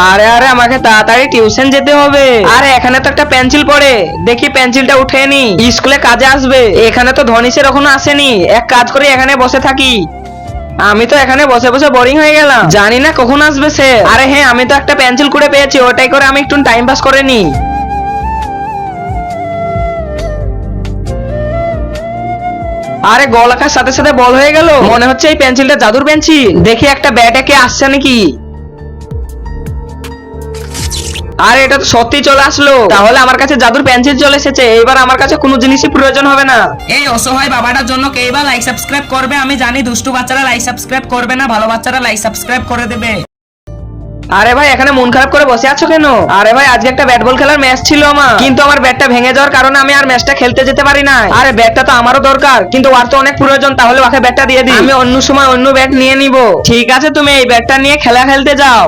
আরে আরে আমাকে তাড়াতাড়ি টিউশন যেতে হবে। আরে এখানে তো একটা পেন্সিল পড়ে, দেখি পেন্সিলটা উঠে নি, স্কুলে কাজে আসবে। এখানে তো ধনীশের এখনো আসেনি, এক কাজ করি এখানে বসে থাকি। আমি তো এখানে বসে বসে বোরিং হয়ে গেলাম, জানি না কখন আসবে সে। আরে হ্যাঁ, আমি তো একটা পেন্সিল কুড়ে পেয়েছি, ওটাই করে আমি একটু টাইম পাস করে নি। আরে গোল আঁকার সাথে সাথে বল হয়ে গেল, মনে হচ্ছে এই পেন্সিলটা জাদুর পেন্সিল। দেখি একটা ব্যাট একে আসছে নাকি। আরে এটা তো সত্যি চলে আসলো, তাহলে আমার কাছে জাদুর পেন্সিল চলে এসেছে। এবার আমার কাছে কোনো জিনিসই প্রয়োজন হবে না। এই অসহায় বাবাটার জন্য কে এবার লাইক সাবস্ক্রাইব করবে? আমি জানি দুষ্টু বাচ্চারা লাইক সাবস্ক্রাইব করবে না, ভালো বাচ্চারা লাইক সাবস্ক্রাইব করে দেবে। আরে ভাই এখানে মন খারাপ করে বসে আছো কেন? আরে ভাই আজকে একটা ব্যাট বল খেলার ম্যাচ ছিল আমার, কিন্তু আমার ব্যাটটা ভেঙে যাওয়ার কারণে আমি আর ম্যাচটা খেলতে যেতে পারি না। আরে ব্যাটটা তো আমারও দরকার, কিন্তু ওর তো অনেক প্রয়োজন, তাহলে ওকে ব্যাটটা দিয়ে দিই। আমি অন্য সময় অন্য ব্যাট নিয়ে নিব। ঠিক আছে, তুমি এই ব্যাটটা নিয়ে খেলা খেলতে যাও।